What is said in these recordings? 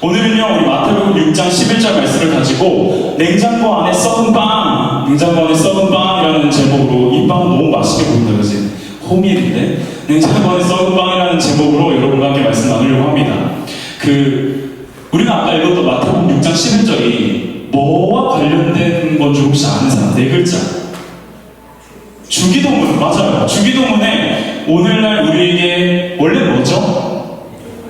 오늘은요, 우리 마태복음 6장 11절 말씀을 가지고 냉장고 안에 썩은 빵이라는 제목으로, 이 빵은 너무 맛있게 보인다, 그지? 호밀인데? 냉장고 안에 썩은 빵이라는 제목으로 여러분과 함께 말씀 나누려고 합니다. 우리가 아까 읽었던 마태복음 6장 11절이 뭐와 관련된 건지 혹시 아는 사람? 네 글자. 주기도문, 맞아요. 주기도문에 오늘날 우리에게 원래 뭐죠?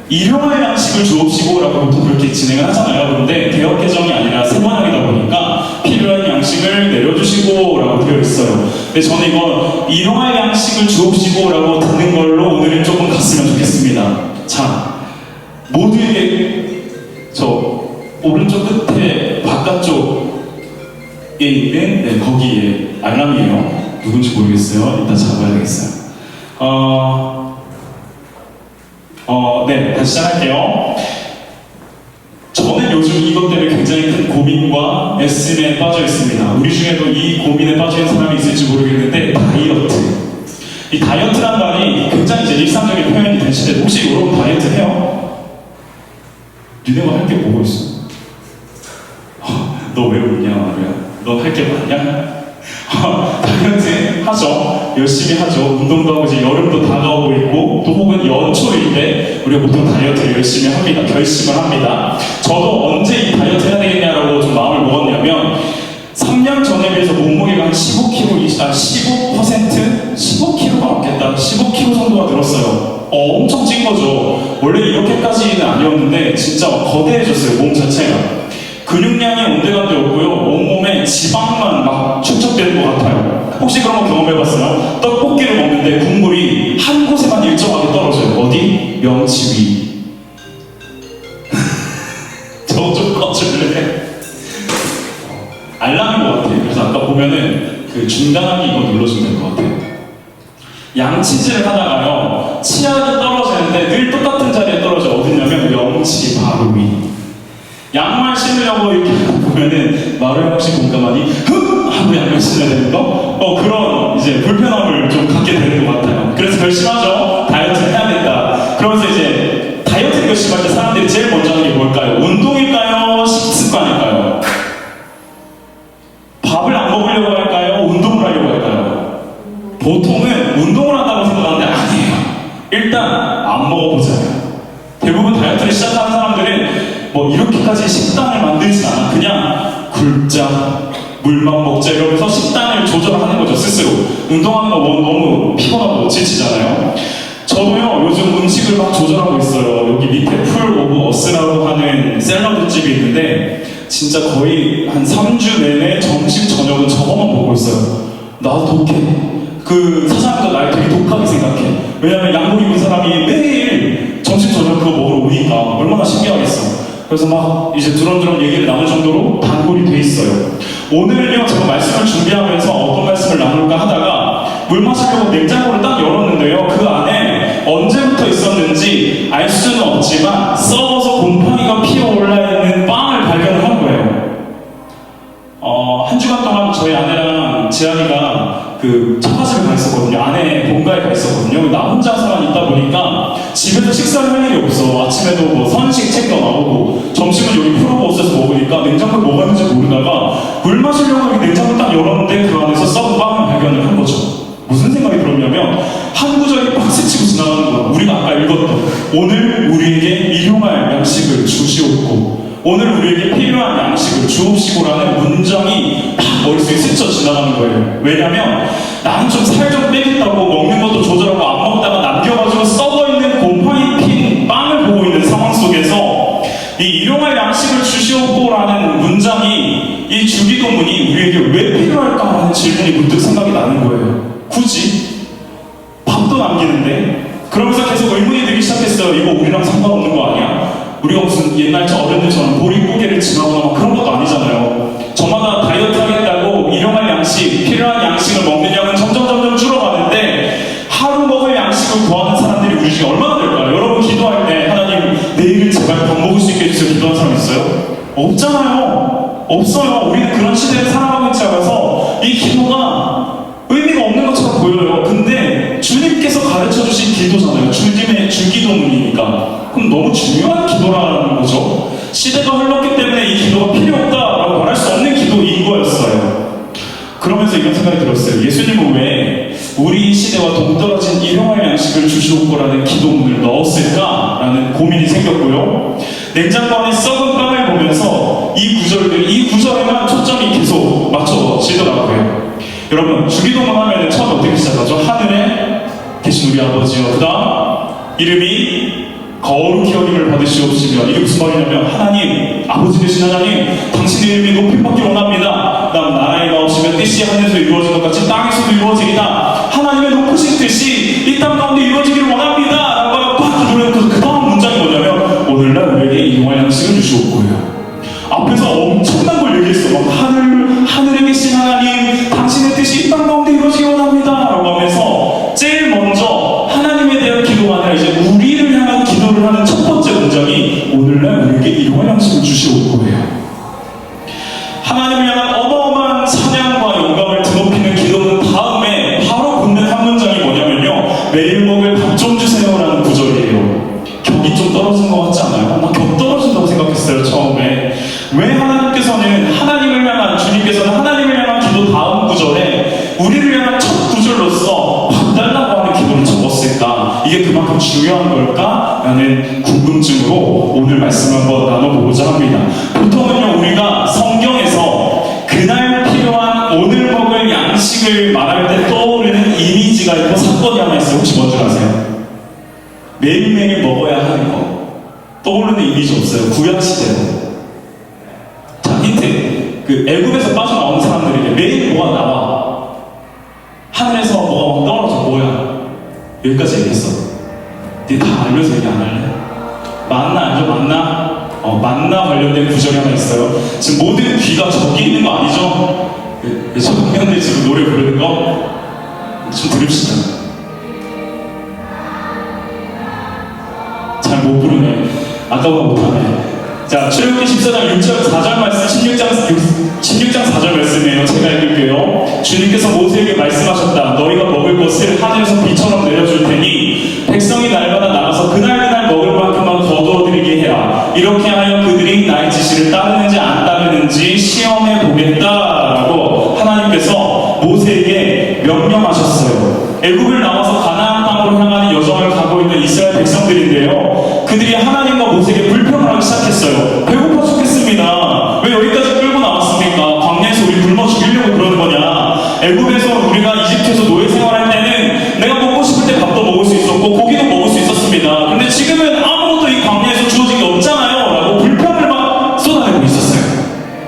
일용할 양식을 주옵시고라고 보통 그렇게 진행을 하잖아요. 그런데 개혁개정이 아니라 세번역이다 보니까 필요한 양식을 내려주시고라고 되어 있어요. 근데 저는 이거 일용할 양식을 주옵시고라고 듣는 걸로 오늘은 조금 갔으면 좋겠습니다. 자, 모두에게 저 오른쪽 끝에 바깥쪽에 있는 거기에 알람이에요. 누군지 모르겠어요. 이따 잡아야 되겠어요. 네, 다시 시작할게요. 저는 요즘 이것 때문에 굉장히 큰 고민과 애씀에 빠져 있습니다. 우리 중에도 이 고민에 빠져 있는 사람이 있을지 모르겠는데, 다이어트. 이 다이어트란 말이 굉장히 이제 일상적인 표현이 된 시대. 혹시 여러분 다이어트 해요? 니네가 할 게 뭐가 있어? 너 왜 웃냐, 마루야? 너 할 게 많냐? 다이어트 하죠. 열심히 하죠. 운동도 하고 이제 여름도 다가오고 있고, 또 혹은 연초일 때 우리가 보통 다이어트를 열심히 합니다. 결심을 합니다. 저도 언제 이 다이어트 해야 되겠냐라고 좀 마음을 먹었냐면 3년 전에 비해서 몸무게가 한 15kg, 15kg가 넘겠다. 15kg 정도가 늘었어요. 엄청 찐 거죠. 원래 이렇게까지는 아니었는데 진짜 거대해졌어요. 몸 자체가. 근육량이 온데간데 없고요. 온몸에 지방만 막 축적되는 것 같아요. 혹시 그런 거 경험해봤어요? 떡볶이를 먹는데 국물이 한 곳에만 일정하게 떨어져요. 어디? 명치 위. 저거 좀 꺼줄래? 알람인 것 같아요. 그래서 아까 보면은 그 중단하기 이거 눌러주면 될 것 같아요. 양치질을 하다가요, 치약이 떨어지는데 늘 똑같은 자리에 떨어져요. 어디냐면 명치 바로 위. 양말 신으려고 이렇게 보면은 마루에 혹시 공감하니? 흑! 하고 양말 신어야 되는 거? 그런 이제 불편함을 좀 갖게 되는 것 같아요. 그래서 결심하죠. 다이어트를 해야겠다. 그러면서 이제 다이어트 결심할 때 사람들이 제일 먼저 하는 게 뭘까요? 운동일까요? 식습관일까요? 밥을 안 먹으려고 할까요? 운동을 하려고 할까요? 보통은 운동을 한다고 생각하는데 아니에요. 일단 안 먹어보잖아요. 대부분 다이어트를 시작하는 사람들은 뭐 이렇게까지 식단을 만들진 않아. 그냥 굶자, 물만 먹자 이러면서 식단을 조절하는 거죠, 스스로. 운동하는 거 너무 피곤하고 지치잖아요. 저도요, 요즘 음식을 막 조절하고 있어요. 여기 밑에 풀 오브 어스라고 하는 샐러드 집이 있는데 진짜 거의 한 3주 내내 점심, 저녁은 저거만 먹고 있어요. 나도 독해. 그 사장님도 날 되게 독하게 생각해. 왜냐면 양복 입은 사람이 매일 점심, 저녁 그거 먹으러 오니까 얼마나 신기하겠어. 그래서 막 이제 두런두런 얘기를 나눌 정도로 단골이 돼 있어요. 오늘은요, 제가 말씀을 준비하면서 어떤 말씀을 나눌까 하다가 물 마시려고 냉장고를 딱 열었는데요, 그 안에 언제부터 있었는지 알 수는 없지만 썩어서 곰팡이가 피어올라 있는 빵을 발견을 한 거예요. 한 주간 동안 저희 아내랑 지안이가 그 처가집에 가 있었거든요. 아내 본가에 가 있었거든요. 나 혼자서만 있다 보니까 집에서 식사를 할 일이 없어. 아침에도 뭐 선식 챙겨 나오고 점심은 여기 프로보스에서 먹으니까 냉장고에 뭐가 있는지 모르다가 물 마시려고 여기 냉장고 딱 열었는데 그 안에서 썩은 빵을 발견을 한 거죠. 무슨 생각이 들었냐면 한 구절이 빡 스치고 지나가는 거야. 우리가 아까 읽었던 오늘 우리에게 일용할 양식을 주시옵고 오늘 우리에게 필요한 양식을 주옵시고라는 문장이 딱 머릿속에 스쳐 지나가는 거예요. 왜냐면 나는 좀 살 좀 빼겠다고 먹는 것도 조절하고 안 먹다가 남겨가지고 썩어있는 곰팡이 핀 빵을 보고 있는 상황 속에서 이 일용할 양식을 주시옵고라는 문장이, 이 주기도문이 우리에게 왜 필요할까라는 질문이 문득 생각이 나는 거예요. 굳이? 밥도 남기는데? 그러면서 계속 의문이 들기 시작했어요. 이거 우리랑 상관없는 거 아니야? 우리가 무슨 옛날 어른들처럼 보릿고개를 지나거나 그런 것도 아니잖아요. 저마다 다이어트 하겠다고 일용할 양식, 필요한 양식을 먹는 양은 점점 줄어가는데 하루 먹을 양식을 구하는 사람들이 우리 중에 얼마나 될까요? 여러분 기도할 때 하나님 내일은 제발 밥 먹을 수 있게 해주세요 기도하는 사람 있어요? 없잖아요. 없어요. 우리는 그런 시대에 살아가고 있지 않아서 이 기도가 의미가 없는 것처럼 보여요. 근데 주님께서 가르쳐주신 기도잖아요. 주님의 주기도문이니까. 그럼 너무 중요한 기도라는 거죠. 시대가 흘렀기 때문에 이 기도가 필요 없다라고 말할 수 없는 기도인 거였어요. 그러면서 이런 생각이 들었어요. 예수님은 왜 우리 시대와 동떨어진 일용할 양식을 주시옵고라는 기도문을 넣었을까라는 고민이 생겼고요. 냉장고 안에 썩은 빵을 보면서 이 구절에만 초점이 계속 맞춰지더라고요. 여러분, 주기도문 하면은 처음 어떻게 시작하죠? 하늘에 계신 우리 아버지여, 그 다음 이름이 거룩히 여김을 받으시옵시며, 이게 무슨 말이냐면 하나님, 아버지 되신 하나님, 당신의 이름이 높임받기 원합니다. 다음 나라의 마옵시며 뜻이 하늘에서 이루어진 것 같이 땅에서도 이루어지리다. 하나님의 높으신 뜻이 이 땅 가운데 이루어지기를 원합니다 라고 막 기도를. 그 다음 문장이 뭐냐면 오늘날 우리에게 일용할 양식을 주시옵고요. 앞에서 엄청난 걸 얘기했어. 막 하늘에 계신 하나님, 당신의 뜻이 이 땅 가운데 이루어지기 원합니다 라고 하면서 제일 먼저 하나님에 대한 기도가 아니라 이제 우리를 향한 기도를 하는 첫 번째 문장이 오늘날 우리에게 일용할 양식을 주시옵고요. 하나님을 향한 어마어마한 찬양과 영광을 드높이는 기도는 다음에 바로 붙는 한 문장이 뭐냐면요, 매일 먹을 밥 좀 주세요라는 구절이에요. 격이 좀 떨어진 것 같지 않아요? 나 격 떨어진다고 생각했어요, 처음에. 왜 하나님을 향한, 주님께서는 하나님을 향한 기도 다음 구절에 우리를 향한 첫 구절로서 밥 달라고 하는 기도를 적었을까? 이게 그만큼 중요한 걸까? 라는 궁금증으로 오늘 말씀을 한번 나눠보고자 합니다. 보통은요, 우리가 성경에서 그날 필요한 오늘 먹을 양식을 말할 때 떠오르는 이미지가 있고 사건이 하나 있어요. 혹시 뭔지 아세요? 매일매일 먹어야 하는 거. 떠오르는 이미지 없어요? 구약시대로. 자, 힌트. 애굽에서 빠져나온 사람들에게 매일 뭐가 나와. 하늘에서 뭐가 막 떨어져. 뭐야? 여기까지 얘기했어. 니 다 알면서 얘기 안 할래? 만나 알죠? 만나 관련된 구절이 하나 있어요. 지금 모든 귀가 저기 있는 거 아니죠? 청년들 지금 노래 부르는 거 좀 들읍시다. 잘 못 부르네. 아까보다 못하네. 자, 출애굽기 14장 6절 4절 말씀, 16장 4절 말씀이에요. 제가 읽을게요. 주님께서 모세에게 말씀하셨다. 너희가 먹을 것을 하늘에서 비처럼 내려줄 테니 백성이 날마다 나가서 그날 먹을 만큼만 거두어 드리게 해라. 이렇게 하여 그들이 나의 지시를 따르는지 안 따르는지 시험해 보겠다라고 하나님께서 모세에게 명령하셨어요. 애굽을 나와서 가나안 땅으로 향하는 여정을 가고 있는 이스라엘 백성들인데요, 그들이 하나님과 모세에게 불평을 하기 시작했어요. 배고파 죽겠습니다. 왜 여기까지 끌고 나왔습니까? 광야에서 우리 굶어 죽이려고 그러는 거냐? 애굽에서 우리가 이집트에서 노예 생활할 때는 내가 먹고 싶을 때 밥도 먹을 수 있었고 고기도 먹을 수 있었습니다. 근데 지금은 아무것도 이 광야에서 주어진 게 없잖아요 라고 불평을 막 쏟아내고 있었어요.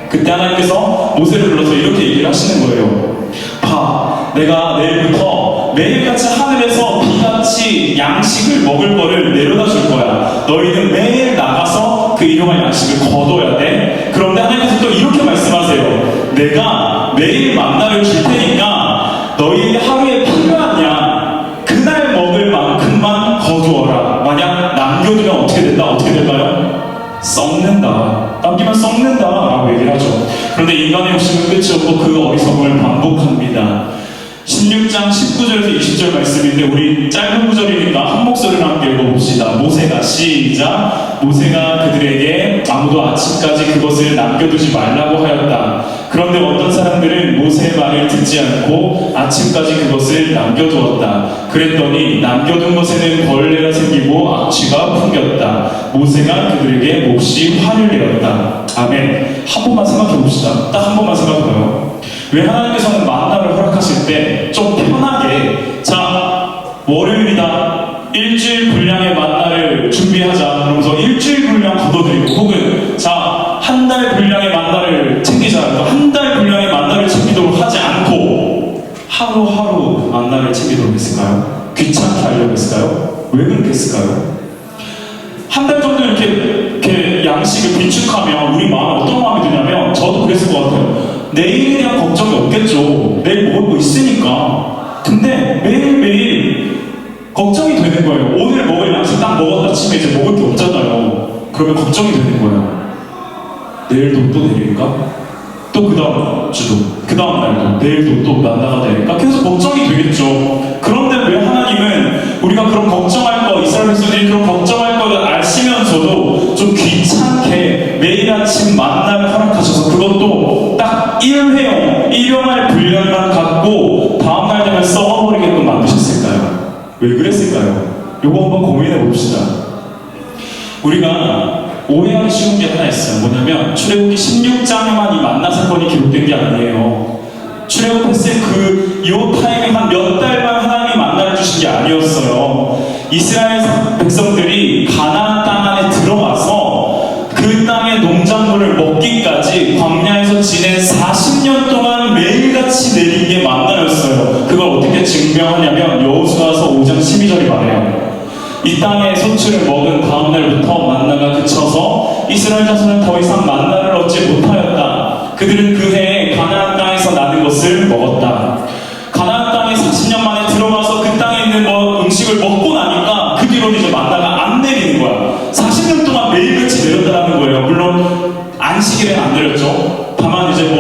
그때 하나님께서 모세를 불러서 이렇게 얘기를 하시는 거예요. 봐, 내가 내일부터 매일같이 하늘에서 비같이 양식을 먹을 거를 내려다 줄 거야. 너희는 매일 나가서 그 일용할 양식을 거둬야 돼. 그런데 하나님께서 또 이렇게 말씀하세요. 내가 매일 만나를 줄 테니까 너희에게 하루에 필요한 양 그날 먹을 만큼만 거두어라. 만약 남겨두면 어떻게 된다? 어떻게 될까요? 썩는다. 남기면 썩는다 라고 얘기를 하죠. 그런데 인간의 욕심은 끝이 없고 그 어리석음을 반복합니다. 16장 19절에서 20절 말씀인데 우리 짧은 구절이니까 한 목소리로 함께 읽어봅시다. 모세가 시작. 모세가 그들에게 아무도 아침까지 그것을 남겨두지 말라고 하였다. 그런데 어떤 사람들은 모세의 말을 듣지 않고 아침까지 그것을 남겨두었다. 그랬더니 남겨둔 것에는 벌레가 생기고 악취가 풍겼다. 모세가 그들에게 몹시 화를 내었다. 아멘. 한 번만 생각해봅시다. 딱 한 번만 생각해봐요. 왜 하나님께서는 만나를 허락하실 때 좀 편하게, 자, 월요일이다, 일주일 분량의 만나를 준비하자 그러면서 일주일 분량 걷어드리고, 혹은 자, 한 달 분량의 만나를 챙기자, 한 달 분량의 만나를 챙기도록 하지 않고 하루하루 만나를 챙기도록 했을까요? 귀찮게 하려고 했을까요? 왜 그렇게 했을까요? 한 달 정도 이렇게 양식을 비축하면 우리 마음에 어떤 마음이 드냐면, 저도 그랬을 것 같아요. 내일에 대한 걱정이 없겠죠. 내일 먹을 거 있으니까. 근데 매일매일 걱정이 되는 거예요. 오늘 먹을 양식 딱 먹었다 치면 이제 먹을 게 없잖아요. 그러면 걱정이 되는 거예요. 내일도 또 내릴까? 또 그 다음 주도, 그 다음 날도, 내일도 또 만나가 내릴까? 계속 걱정이 되겠죠. 그런데 왜 하나님은 우리가 그런 걱정할 거, 이스라엘 백성들이 그런 걱정할 거를 아시면서도 좀 귀찮게 매일 왜 그랬을까요? 요거 한번 고민해 봅시다. 우리가 오해하기 쉬운 게 하나 있어요. 뭐냐면 출애굽기 16장에만 이 만나 사건이 기록된 게 아니에요. 출애굽했을 요 타임에 한 몇 달만 하나님이 만나를 주신 게 아니었어요. 이스라엘 백성들이 가나안 땅 안에 들어가서 그 땅의 농작물을 먹기까지 광야에서 지낸 40년 동안 매일같이 내린 게 만나였어요. 그걸 어떻게 증명하냐면 여호수아서 5장 12절이 말해요. 이 땅의 소출을 먹은 다음 날부터 만나가 그쳐서 이스라엘 자손은 더 이상 만나를 얻지 못하였다. 그들은 그 해에 가나안 땅에서 나는 것을 먹었다. 가나안 땅에 40년 만에 들어가서 그 땅에 있는 음식을 먹고 나니까 그 뒤로는 이제 만나가 안 내리는 거야. 40년 동안 매일같이 내렸다는 거예요. 물론 안식일에는 안 내렸죠. 다만 이제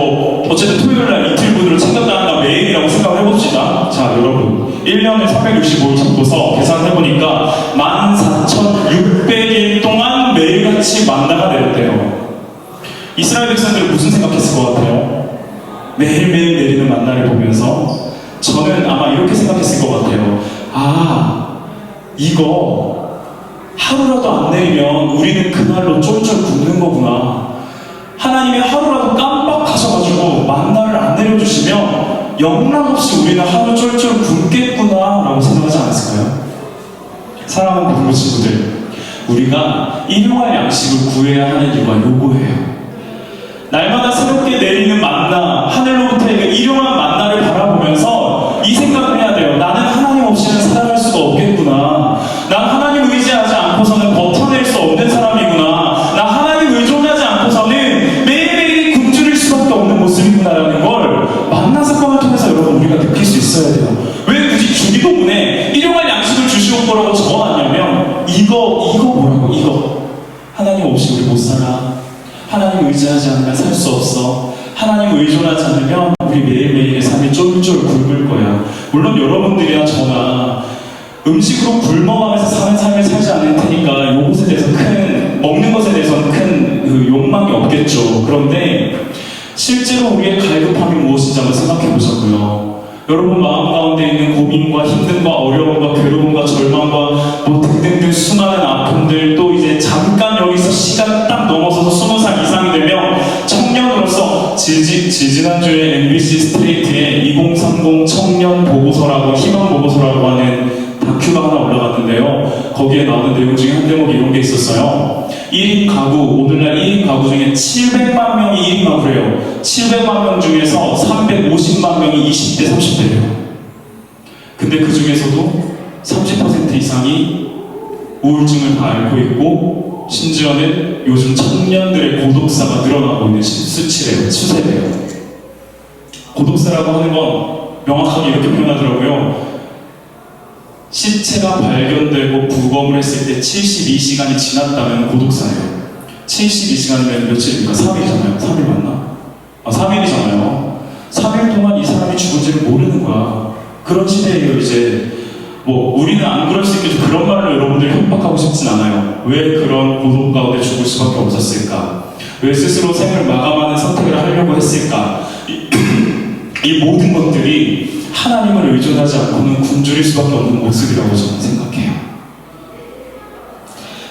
어쨌든 토요일날 이틀분으로 챙겼다니까 매일이라고 생각을 해봅시다. 자, 여러분 1년에 365일 잡고서 계산해보니까 14,600일 동안 매일같이 만나가 내렸대요. 이스라엘 백성들은 무슨 생각했을 것 같아요? 매일매일 내리는 만나를 보면서 저는 아마 이렇게 생각했을 것 같아요. 이거 하루라도 안 내리면 우리는 그날로 쫄쫄 굶는 거구나. 하나님이 하루라도 깜빡하셔가지고 만나를 안 내려주시면 영락없이 우리는 하루 쫄쫄 굶겠구나 라고 생각하지 않았을까요? 사랑하는 부모 친구들, 우리가 일용할 양식을 구해야 하는 이유가 요거예요. 날마다 새롭게 내리는 만나, 하늘로부터의 일용한 만나를 바라보면서 이 생각을 해야 돼요. 나는 하나님 없이는 살아갈 수가 없겠구나. 난 하나님 의지하지 않고서는 버텨낼 수 없는 사람이구나. 나 하나님 의존하지 않고서는 매일매일 굶주릴 수밖에 없는 모습이구나라는 걸 만나 사건을 통해서 여러분 우리가 느낄 수 있어야 돼요. 왜 굳이 주기도문에 일용할 양식을 주시온 거라고 적어놨냐면 이거 뭐라고? 이거 하나님 없이 우리 못 살아. 하나님 의지하지 않으면 살 수 없어. 하나님 의존하지 않으면 우리 매일매일의 삶이 쫄쫄 굶을 거야. 물론 여러분들이나 저나 음식으로 굶어가면서 사는 삶을 살지 않을 테니까 이것에 대해서 먹는 것에 대해서는 큰 욕망이 없겠죠. 그런데 실제로 우리의 갈급함이 무엇인지 한번 생각해 보자고요. 여러분 마음 가운데 있는 고민과 힘듦과 어려움과 괴로움과 절망과 등등등 수많은 아픔들, 또 이제 잠깐 여기서 시간 딱 넘어서서 20살 이상이 되면 청년으로서 지난주에 MBC 스트레이트에 2030 청년 보고서라고 희망 보고서라고 하는 다큐가 하나 올라갔는데요. 거기에 나오는 내용 중에 한 대목이 이런 게 있었어요. 1인 가구, 오늘날 1인 가구 중에 700만 명이 1인 가구래요. 700만 명 중에서 350만 명이 20대, 30대래요. 근데 그 중에서도 30% 이상이 우울증을 다 앓고 있고, 심지어는 요즘 청년들의 고독사가 늘어나고 있는 추세래요. 고독사라고 하는 건 명확하게 이렇게 표현하더라고요. 시체가 발견되고 부검을 했을 때 72시간이 지났다면 고독사예요. 72시간이면 며칠입니까? 3일이잖아요. 3일 맞나? 3일이잖아요. 3일 동안 이 사람이 죽은지를 모르는 거야. 그런 시대예요, 이제. 우리는 안 그럴 수 있겠죠. 그런 말로 여러분들 협박하고 싶진 않아요. 왜 그런 고독 가운데 죽을 수밖에 없었을까? 왜 스스로 생을 마감하는 선택을 하려고 했을까? 이 모든 것들이 하나님을 의존하지 않고는 굶주릴 수밖에 없는 모습이라고 저는 생각해요.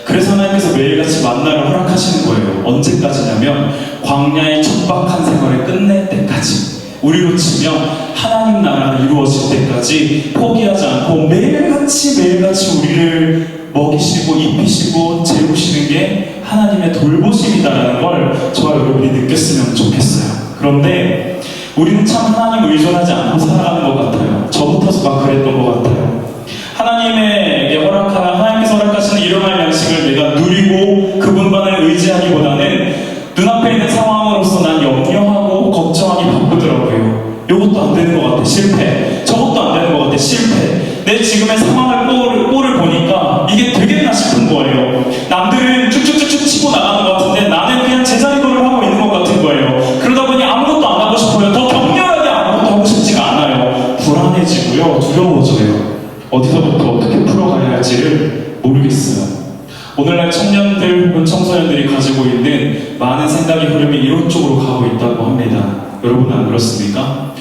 그래서 하나님께서 매일같이 만나를 허락하시는 거예요. 언제까지냐면 광야의 척박한 생활을 끝낼 때까지. 우리로 치면 하나님 나라가 이루어질 때까지 포기하지 않고 매일같이 우리를 먹이시고 입히시고 재우시는 게 하나님의 돌보심이다라는 걸 저와 여러분이 느꼈으면 좋겠어요. 그런데 우리는 참 하나님 의존하지 않고 살아가는 것 같아요. 저부터도 막 그랬던 것 같아요. 하나님께서 허락하시는 일용할 양식을 내가 누리고 그분만을 의지하기보다는 눈앞에 있는 상황으로서 난 염려하고 걱정하기 바쁘더라고요. 이것도 안 되는 것 같아, 실패. 저것도 안 되는 것 같아, 실패. 내 지금의 상황을 꼴을 보니까 이게 되겠나 싶은 거예요. 남들은 쭉쭉쭉쭉 치고 나가는 것 같은데 나는 그냥 제자리걸음을 하고 있는 것 같은 거예요. 그러다 보니 아무것도 안 하고 싶어요. 더 격렬하게 아무것도 하고 싶지가 않아요. 불안해지고요, 두려워져요. 어디서부터 어떻게 풀어가야 할지를 모르겠어요. 오늘날 청년들 혹은 청소년들이 가지고 있는 많은 생각의 흐름이 이런 쪽으로 가고 있다고 합니다. 여러분 안 그렇습니까?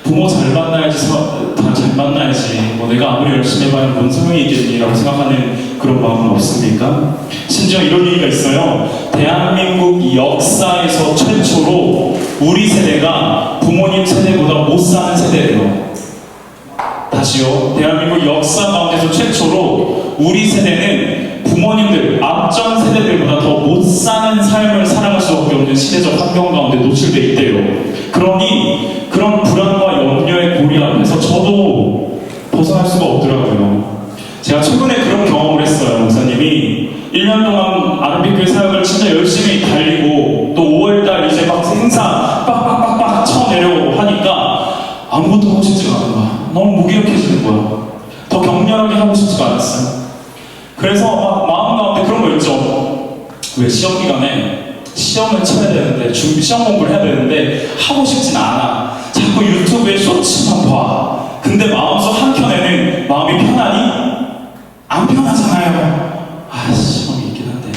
부모 잘 만나야지, 다 잘 만나야지, 뭐 내가 아무리 열심히 해봐야 뭔 소용이 있겠니라고 생각하는 그런 마음은 없습니까? 심지어 이런 얘기가 있어요. 대한민국 역사에서 최초로 우리 세대가 부모님 세대보다 못 사는 세대래요. 다시요. 대한민국 역사 가운데서 최초로 우리 세대는 부모님들, 앞전 세대들보다 더 못 사는 삶을 살아갈 수밖에 없는 시대적 환경 가운데 노출돼 있대요. 그러니 그런 불안과 염려의 고리 앞에서 저도 벗어날 수가 없더라고요. 제가 최근에 그런 경험을 했어요. 목사님이 1년 동안 아르비교회 사역을 진짜 열심히 달리고 또 5월달 이제 막 행사 빡빡빡빡 쳐내려고 하니까 아무것도 하고 싶지가 않은 거야. 너무 무기력해지는 거야. 더 격렬하게 하고 싶지가 않았어요. 그래서 막 마음 가운데 그런 거 있죠. 왜 시험 기간에 시험을 쳐야 되는데 시험 공부를 해야 되는데 하고 싶진 않아. 자꾸 유튜브에 쇼츠만 봐. 근데 마음속 한켠에는 마음이 편하니? 안 편하잖아요. 아, 시험이 있긴 한데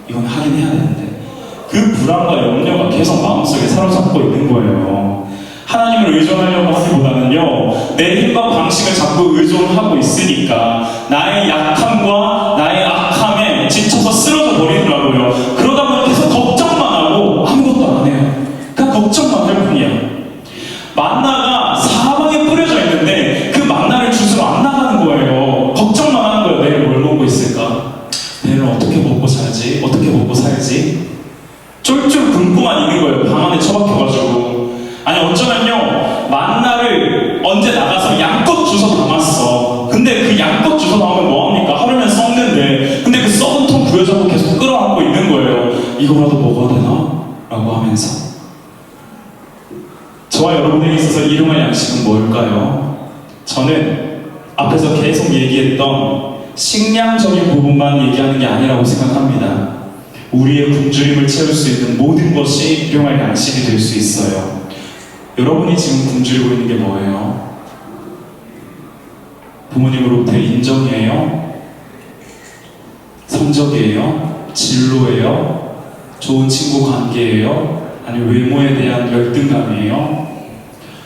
이건 하긴 해야 되는데 그 불안과 염려가 계속 마음속에 사로잡고 있는 거예요. 하나님을 의존하려고 하기보다는요, 내 힘과 방식을 자꾸 의존하고 있으니까 나의 약함과 나의 악함에 지쳐서 쓰러져 버리더라고요. 그러다 보니 계속 걱정만 하고 아무것도 안 해요. 그냥 걱정만 할 뿐이야. 만나가 사방에 뿌려져 있는데 그 만나를 주스로 안 나가는 거예요. 걱정만 하는 거예요. 내일 뭘 먹고 있을까? 내일 어떻게 먹고 살지? 어떻게 먹고 살지? 쫄쫄 굶고만 있는 거예요. 방 안에 처박혀가지고. 아니 어쩌면요, 만나를 언제 나가서 양껏 주워 담았어. 근데 그 양껏 주워 담으면 뭐합니까? 하루면 썩는데, 근데 그 썩은 통 부여잡고 계속 끌어안고 있는 거예요. 이거라도 먹어야 되나? 라고 하면서. 저와 여러분에게 있어서 일용할 양식은 뭘까요? 저는 앞에서 계속 얘기했던 식량적인 부분만 얘기하는 게 아니라고 생각합니다. 우리의 굶주림을 채울 수 있는 모든 것이 일용할 양식이 될 수 있어요. 여러분이 지금 굶주리고 있는 게 뭐예요? 부모님으로부터의 인정이에요? 성적이에요? 진로예요? 좋은 친구 관계예요? 아니면 외모에 대한 열등감이에요?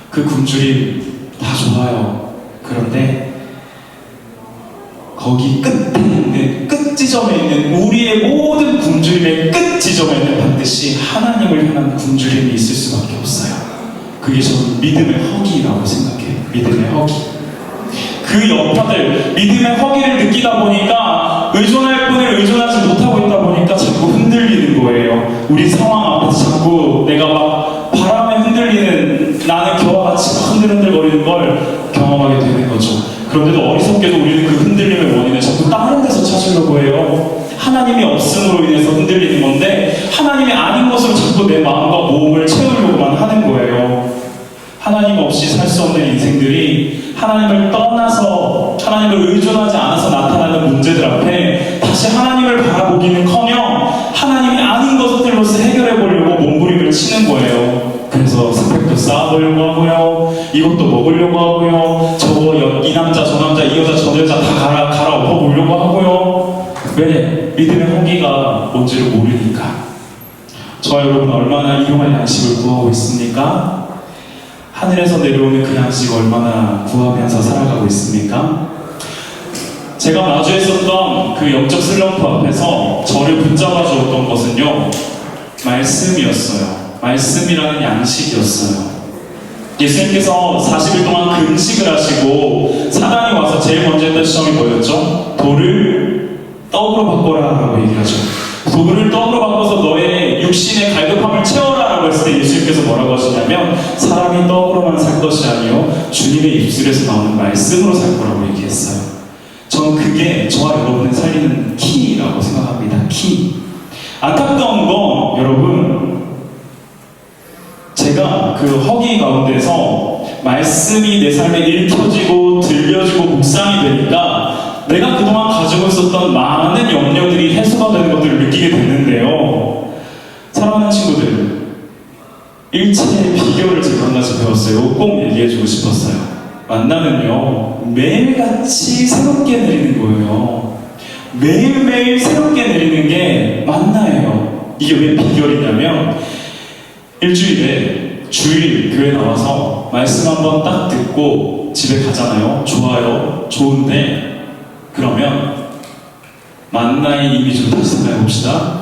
그 굶주림 다 좋아요. 그런데 거기 끝에 있는, 끝 지점에 있는 우리의 모든 굶주림의 끝 지점에는 반드시 하나님을 향한 굶주림이 있을 수밖에 없어요. 그게 저는 믿음의 허기라고 생각해요. 믿음의 허기. 그 여파들, 믿음의 허기를 느끼다 보니까 의존할 분을 의존하지 못하고 있다 보니까 자꾸 흔들리는 거예요. 우리 상황 앞에서 자꾸 내가 막 바람에 흔들리는, 나는 겨와 같이 막 흔들흔들거리는 걸 경험하게 되는 거죠. 그런데도 어리석게도 우리는 그 흔들림의 원인을 자꾸 다른 데서 찾으려고 해요. 하나님이 없음으로 인해서 흔들리는 건데 하나님이 아닌 것으로 자꾸 내 마음과 몸을 채우려고만 하는 거예요. 하나님 없이 살 수 없는 인생들이 하나님을 떠나서, 하나님을 의존하지 않아서 나타나는 문제들 앞에 다시 하나님을 바라보기는커녕 하나님이 아닌 것들로서 해결해 보려고 몸부림을 치는 거예요. 그래서 스펙도 쌓아보려고 하고요, 이것도 먹으려고 하고요, 이 남자 저 남자 이 여자 저 여자 다 갈아엎어 보려고 하고요. 왜? 믿음의 허기가 뭔지를 모르니까. 저와 여러분 얼마나 일용할 양식을 구하고 있습니까? 하늘에서 내려오는 그 양식 얼마나 구하면서 살아가고 있습니까? 제가 마주했었던 그 영적 슬럼프 앞에서 저를 붙잡아 주었던 것은요, 말씀이었어요. 말씀이라는 양식이었어요. 예수님께서 40일 동안 금식을 하시고 사단이 와서 제일 먼저 했던 시험이 뭐였죠? 돌을 떡으로 바꿔라 라고 얘기하죠. 돌을 떡으로 바꿔서 너의 육신의 갈급함을 채워라 라고 했을 때 예수님께서 뭐라고 하시냐면, 사람이 떡으로만 살 것이 아니요 주님의 입술에서 나오는 말씀으로 살 거라고 얘기했어요. 저는 그게 저와 여러분을 살리는 키라고 생각합니다. 키. 안타까운 건 여러분, 제가 그 허기 가운데서 말씀이 내 삶에 읽혀지고 들려지고 묵상이 되니까 내가 그동안 가지고 있었던 많은 염려들이 해소가 되는 것들을 느끼게 됐는데요. 사랑하는 친구들, 일체의 비결을 제가 한 가지 배웠어요. 꼭 얘기해주고 싶었어요. 만나면요, 매일같이 새롭게 내리는 거예요. 매일매일 새롭게 내리는 게 만나예요. 이게 왜 비결이냐면, 일주일에 주일 교회 나와서 말씀 한번 딱 듣고 집에 가잖아요. 좋아요. 좋은데 그러면 만나의 이미 좀 다시 생각해 봅시다.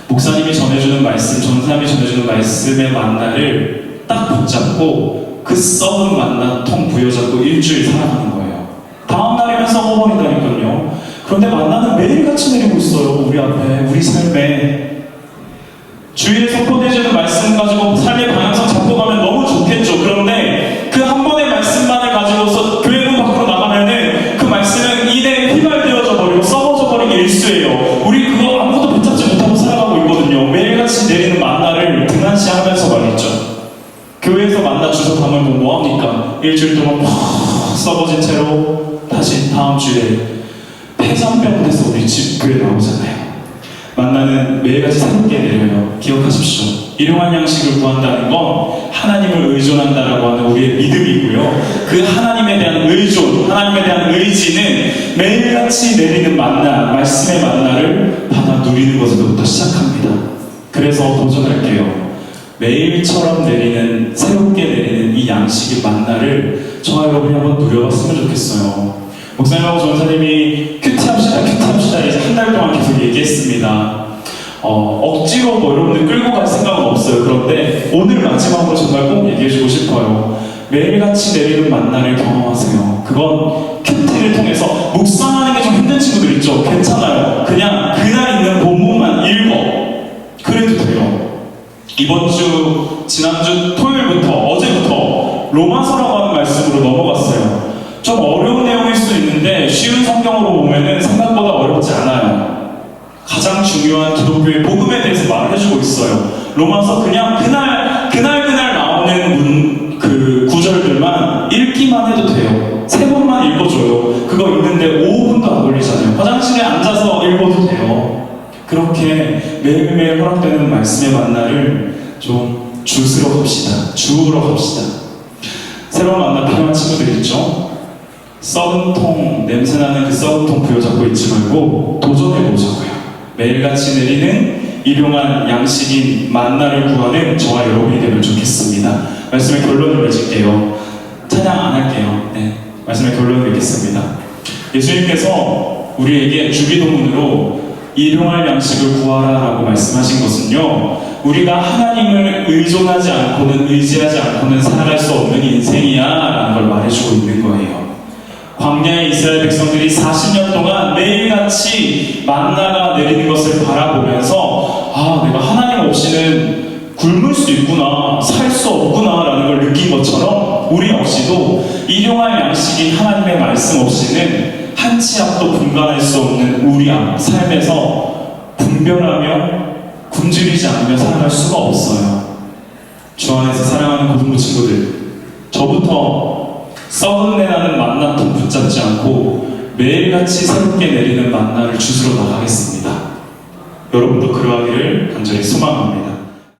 목사님이 전해주는 말씀, 전사님이 전해주는 말씀의 만나를 딱 붙잡고 그 썩은 만나 통 부여잡고 일주일 살아가는 거예요. 다음 날이면 썩어버린다니까요. 그런데 만나는 매일같이 내리고 있어요. 우리 앞에, 우리 삶에. 주일에 선포되어지는 말씀 가지고 삶의 방향성 잡고 가면 너무 좋겠죠. 그런데 그 한 번의 말씀만을 가지고서 교회 문 밖으로 나가면은 그 말씀은 이내 휘발되어져 버리고 썩어져 버린 게 일수예요. 우리 그거 아무것도 붙잡지 못하고 살아가고 있거든요. 매일같이 내리는 만나를 등한시하면서 말이죠. 교회에서 만나 주워 담으면 뭐합니까? 일주일 동안 막 썩어진 채로 다시 다음 주에 폐상병 돼서 우리 집 교회 나오잖아요. 만나는 매일같이 새롭게 내려요. 기억하십시오. 일용할 양식을 구한다는 건 하나님을 의존한다라고 하는 우리의 믿음이고요. 그 하나님에 대한 의존, 하나님에 대한 의지는 매일같이 내리는 만나, 말씀의 만나를 받아 누리는 것에서부터 시작합니다. 그래서 도전할게요. 매일처럼 내리는, 새롭게 내리는 이 양식의 만나를 저와 여러분이 한번 누려봤으면 좋겠어요. 목사님하고 전사님이 큐티합시다 이제 한 달 동안 계속 얘기했습니다. 억지로 뭐 여러분들 끌고 갈 생각은 없어요. 그런데 오늘 마지막으로 정말 꼭 얘기해주고 싶어요. 매일같이 내리는 만나를 경험하세요. 그건 큐티를 통해서 묵상하는 게 좀 힘든 친구들 있죠. 괜찮아요. 그냥 그날 있는 본문만 읽어. 그래도 돼요. 이번 주, 지난주 토요일부터, 어제부터 로마서라고 하는 말씀으로 넘어갔어요. 좀 어려운 내용일 수 있는데 쉬운 성경으로 보면은 생각보다 어렵지 않아요. 가장 중요한 기독교의 복음에 대해서 말을 해주고 있어요. 로마서 그냥 그날 나오는 그 구절들만 읽기만 해도 돼요. 3번만 읽어줘요. 그거 읽는데 5분도 안 걸리잖아요. 화장실에 앉아서 읽어도 돼요. 그렇게 매일매일 허락되는 말씀의 만나를 좀 주스러 갑시다. 주우러 갑시다. 새로운 만나 필요한 친구들 있죠? 썩은 통, 냄새나는 그 썩은 통 부여잡고 있지 말고 도전해보자고요. 매일같이 내리는 일용한 양식인 만나를 구하는 저와 여러분이 되면 좋겠습니다. 말씀의 결론을 맺을게요. 찬양 안 할게요. 네, 말씀의 결론을 맺겠습니다. 예수님께서 우리에게 주기도문으로 일용할 양식을 구하라라고 말씀하신 것은요, 우리가 하나님을 의존하지 않고는, 의지하지 않고는 살아갈 수 없는 인생이야 라는 걸 말해주고 있는 거예요. 광야의 이스라엘 백성들이 40년 동안 매일같이 만나가 내리는 것을 바라보면서 내가 하나님 없이는 굶을 수 있구나, 살 수 없구나 라는 걸 느낀 것처럼 우리 역시도 일용할 양식인 하나님의 말씀 없이는 한 치 앞도 분간할 수 없는 우리 삶에서 분별하며 굶주리지 않으며 살아갈 수가 없어요. 주 안에서 사랑하는 고등부 친구들, 저부터 썩은 내나는 만나통 붙잡지 않고 매일같이 새롭게 내리는 만나를 주스러 나가겠습니다. 여러분도 그러하기를 간절히 소망합니다.